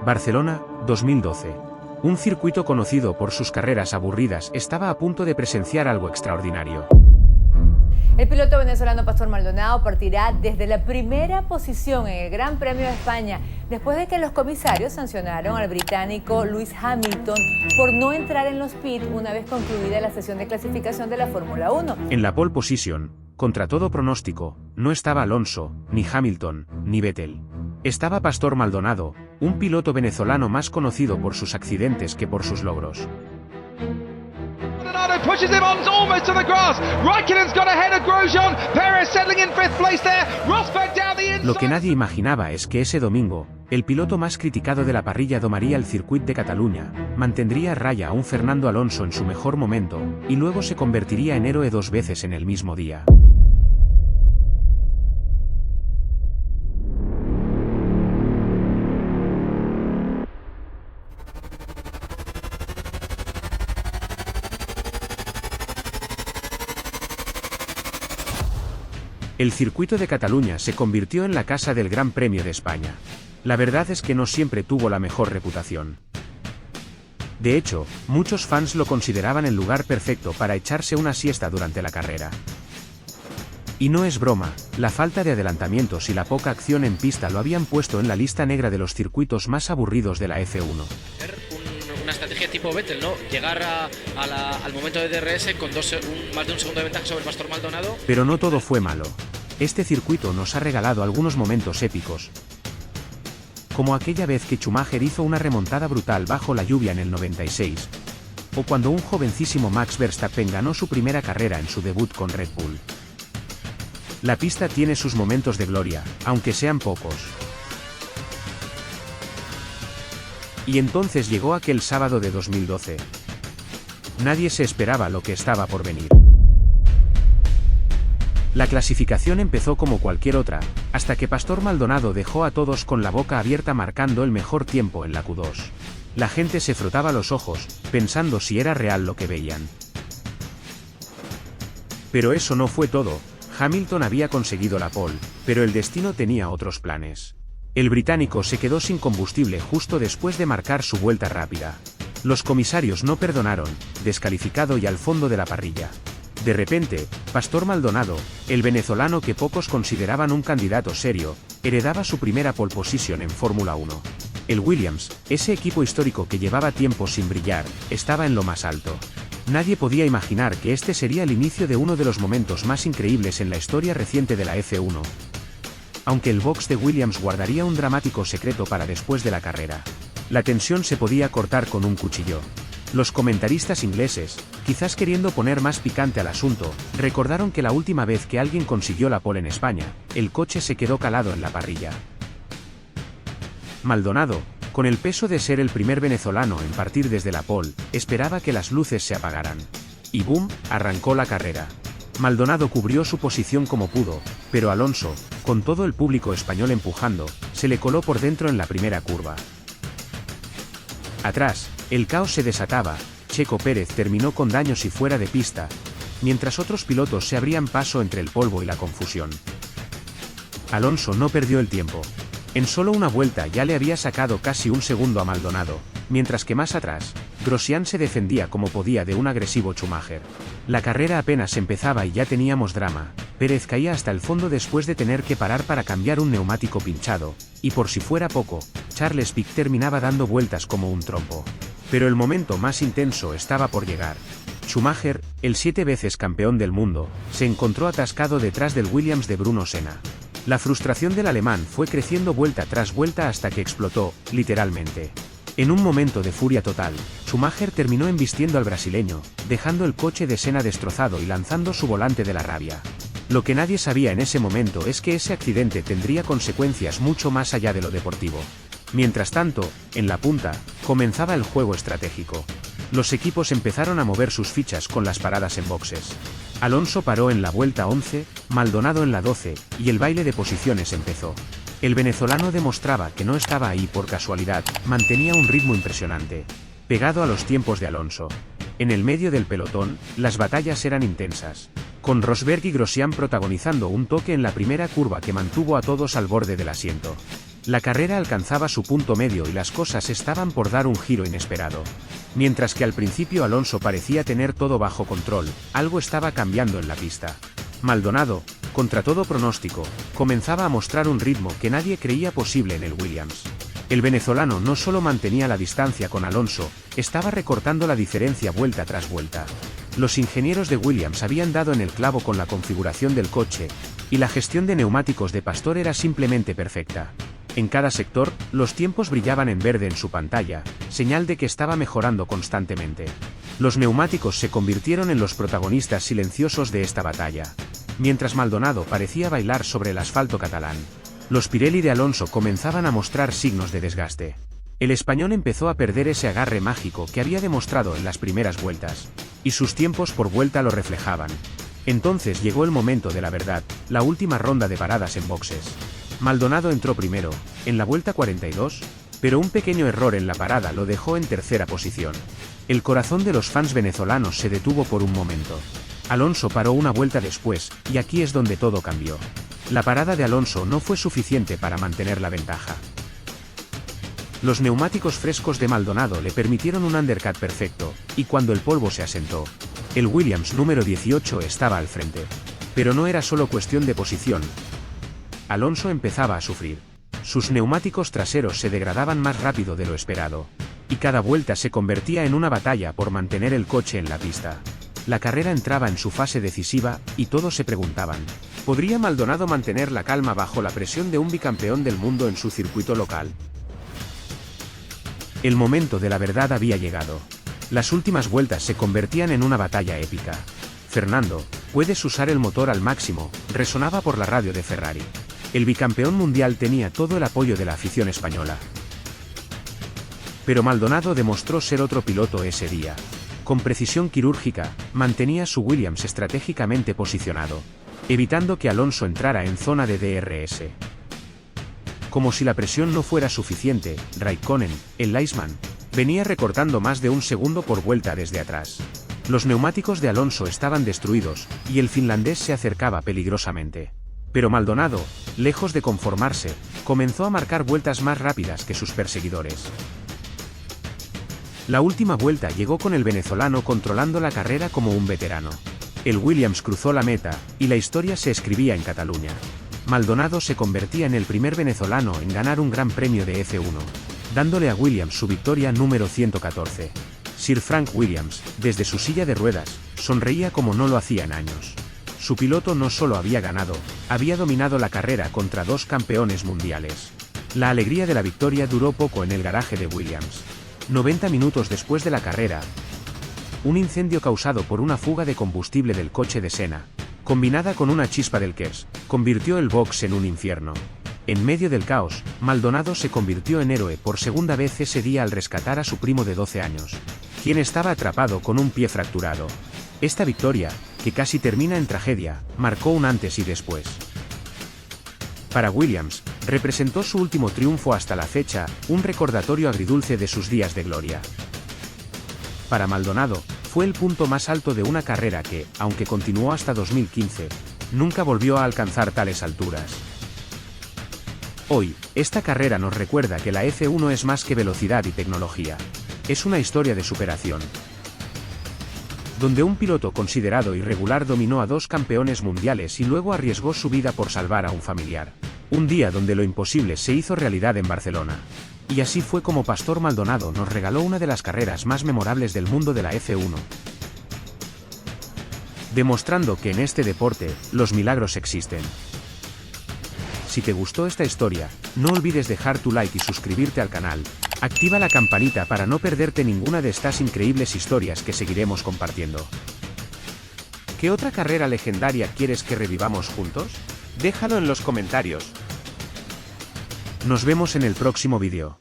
Barcelona, 2012. Un circuito conocido por sus carreras aburridas estaba a punto de presenciar algo extraordinario. El piloto venezolano Pastor Maldonado partirá desde la primera posición en el Gran Premio de España, después de que los comisarios sancionaron al británico Lewis Hamilton por no entrar en los pits una vez concluida la sesión de clasificación de la Fórmula 1. En la pole position, contra todo pronóstico, no estaba Alonso, ni Hamilton, ni Vettel. Estaba Pastor Maldonado, un piloto venezolano más conocido por sus accidentes que por sus logros. Pushes him on almost to the grass. Raikkonen's got ahead of Grosjean. Perez settling in fifth place there. Rosberg down the inside. Lo que nadie imaginaba es que ese domingo, el piloto más criticado de la parrilla domaría el Circuit de Cataluña, mantendría a raya a un Fernando Alonso en su mejor momento, y luego se convertiría en héroe dos veces en el mismo día. El circuito de Cataluña se convirtió en la casa del Gran Premio de España. La verdad es que no siempre tuvo la mejor reputación. De hecho, muchos fans lo consideraban el lugar perfecto para echarse una siesta durante la carrera. Y no es broma, la falta de adelantamientos y la poca acción en pista lo habían puesto en la lista negra de los circuitos más aburridos de la F1. Una estrategia tipo Vettel, ¿no? Llegar al momento de DRS con más de un segundo de ventaja sobre Pastor Maldonado. Pero no todo fue malo. Este circuito nos ha regalado algunos momentos épicos, como aquella vez que Schumacher hizo una remontada brutal bajo la lluvia en el 96, o cuando un jovencísimo Max Verstappen ganó su primera carrera en su debut con Red Bull. La pista tiene sus momentos de gloria, aunque sean pocos. Y entonces llegó aquel sábado de 2012. Nadie se esperaba lo que estaba por venir. La clasificación empezó como cualquier otra, hasta que Pastor Maldonado dejó a todos con la boca abierta marcando el mejor tiempo en la Q2. La gente se frotaba los ojos, pensando si era real lo que veían. Pero eso no fue todo. Hamilton había conseguido la pole, pero el destino tenía otros planes. El británico se quedó sin combustible justo después de marcar su vuelta rápida. Los comisarios no perdonaron, descalificado y al fondo de la parrilla. De repente, Pastor Maldonado, el venezolano que pocos consideraban un candidato serio, heredaba su primera pole position en Fórmula 1. El Williams, ese equipo histórico que llevaba tiempo sin brillar, estaba en lo más alto. Nadie podía imaginar que este sería el inicio de uno de los momentos más increíbles en la historia reciente de la F1. Aunque el box de Williams guardaría un dramático secreto para después de la carrera. La tensión se podía cortar con un cuchillo. Los comentaristas ingleses, quizás queriendo poner más picante al asunto, recordaron que la última vez que alguien consiguió la pole en España, el coche se quedó calado en la parrilla. Maldonado, con el peso de ser el primer venezolano en partir desde la pole, esperaba que las luces se apagaran. Y ¡boom!, arrancó la carrera. Maldonado cubrió su posición como pudo, pero Alonso, con todo el público español empujando, se le coló por dentro en la primera curva. Atrás, el caos se desataba. Checo Pérez terminó con daños y fuera de pista, mientras otros pilotos se abrían paso entre el polvo y la confusión. Alonso no perdió el tiempo. En solo una vuelta ya le había sacado casi un segundo a Maldonado, mientras que más atrás, Grosjean se defendía como podía de un agresivo Schumacher. La carrera apenas empezaba y ya teníamos drama. Pérez caía hasta el fondo después de tener que parar para cambiar un neumático pinchado, y por si fuera poco, Charles Pic terminaba dando vueltas como un trompo. Pero el momento más intenso estaba por llegar. Schumacher, el 7 veces campeón del mundo, se encontró atascado detrás del Williams de Bruno Senna. La frustración del alemán fue creciendo vuelta tras vuelta hasta que explotó, literalmente. En un momento de furia total, Schumacher terminó embistiendo al brasileño, dejando el coche de Senna destrozado y lanzando su volante de la rabia. Lo que nadie sabía en ese momento es que ese accidente tendría consecuencias mucho más allá de lo deportivo. Mientras tanto, en la punta, comenzaba el juego estratégico. Los equipos empezaron a mover sus fichas con las paradas en boxes. Alonso paró en la vuelta 11, Maldonado en la 12, y el baile de posiciones empezó. El venezolano demostraba que no estaba ahí por casualidad, mantenía un ritmo impresionante, pegado a los tiempos de Alonso. En el medio del pelotón, las batallas eran intensas, con Rosberg y Grosjean protagonizando un toque en la primera curva que mantuvo a todos al borde del asiento. La carrera alcanzaba su punto medio y las cosas estaban por dar un giro inesperado. Mientras que al principio Alonso parecía tener todo bajo control, algo estaba cambiando en la pista. Maldonado, contra todo pronóstico, comenzaba a mostrar un ritmo que nadie creía posible en el Williams. El venezolano no solo mantenía la distancia con Alonso, estaba recortando la diferencia vuelta tras vuelta. Los ingenieros de Williams habían dado en el clavo con la configuración del coche, y la gestión de neumáticos de Pastor era simplemente perfecta. En cada sector, los tiempos brillaban en verde en su pantalla, señal de que estaba mejorando constantemente. Los neumáticos se convirtieron en los protagonistas silenciosos de esta batalla. Mientras Maldonado parecía bailar sobre el asfalto catalán, los Pirelli de Alonso comenzaban a mostrar signos de desgaste. El español empezó a perder ese agarre mágico que había demostrado en las primeras vueltas, y sus tiempos por vuelta lo reflejaban. Entonces llegó el momento de la verdad, la última ronda de paradas en boxes. Maldonado entró primero, en la vuelta 42, pero un pequeño error en la parada lo dejó en tercera posición. El corazón de los fans venezolanos se detuvo por un momento. Alonso paró una vuelta después, y aquí es donde todo cambió. La parada de Alonso no fue suficiente para mantener la ventaja. Los neumáticos frescos de Maldonado le permitieron un undercut perfecto, y cuando el polvo se asentó, el Williams número 18 estaba al frente. Pero no era solo cuestión de posición. Alonso empezaba a sufrir. Sus neumáticos traseros se degradaban más rápido de lo esperado, y cada vuelta se convertía en una batalla por mantener el coche en la pista. La carrera entraba en su fase decisiva, y todos se preguntaban, ¿podría Maldonado mantener la calma bajo la presión de un bicampeón del mundo en su circuito local? El momento de la verdad había llegado. Las últimas vueltas se convertían en una batalla épica. Fernando, puedes usar el motor al máximo, resonaba por la radio de Ferrari. El bicampeón mundial tenía todo el apoyo de la afición española. Pero Maldonado demostró ser otro piloto ese día. Con precisión quirúrgica, mantenía su Williams estratégicamente posicionado, evitando que Alonso entrara en zona de DRS. Como si la presión no fuera suficiente, Raikkonen, el Leishman, venía recortando más de un segundo por vuelta desde atrás. Los neumáticos de Alonso estaban destruidos, y el finlandés se acercaba peligrosamente. Pero Maldonado, lejos de conformarse, comenzó a marcar vueltas más rápidas que sus perseguidores. La última vuelta llegó con el venezolano controlando la carrera como un veterano. El Williams cruzó la meta, y la historia se escribía en Cataluña. Maldonado se convertía en el primer venezolano en ganar un gran premio de F1, dándole a Williams su victoria número 114. Sir Frank Williams, desde su silla de ruedas, sonreía como no lo hacía en años. Su piloto no solo había ganado, había dominado la carrera contra dos campeones mundiales. La alegría de la victoria duró poco en el garaje de Williams. 90 minutos después de la carrera, un incendio causado por una fuga de combustible del coche de Senna, combinada con una chispa del KERS, convirtió el box en un infierno. En medio del caos, Maldonado se convirtió en héroe por segunda vez ese día al rescatar a su primo de 12 años, quien estaba atrapado con un pie fracturado. Esta victoria, que casi termina en tragedia, marcó un antes y después. Para Williams, representó su último triunfo hasta la fecha, un recordatorio agridulce de sus días de gloria. Para Maldonado, fue el punto más alto de una carrera que, aunque continuó hasta 2015, nunca volvió a alcanzar tales alturas. Hoy, esta carrera nos recuerda que la F1 es más que velocidad y tecnología. Es una historia de superación, donde un piloto considerado irregular dominó a dos campeones mundiales y luego arriesgó su vida por salvar a un familiar. Un día donde lo imposible se hizo realidad en Barcelona. Y así fue como Pastor Maldonado nos regaló una de las carreras más memorables del mundo de la F1. Demostrando que en este deporte, los milagros existen. Si te gustó esta historia, no olvides dejar tu like y suscribirte al canal. Activa la campanita para no perderte ninguna de estas increíbles historias que seguiremos compartiendo. ¿Qué otra carrera legendaria quieres que revivamos juntos? Déjalo en los comentarios. Nos vemos en el próximo vídeo.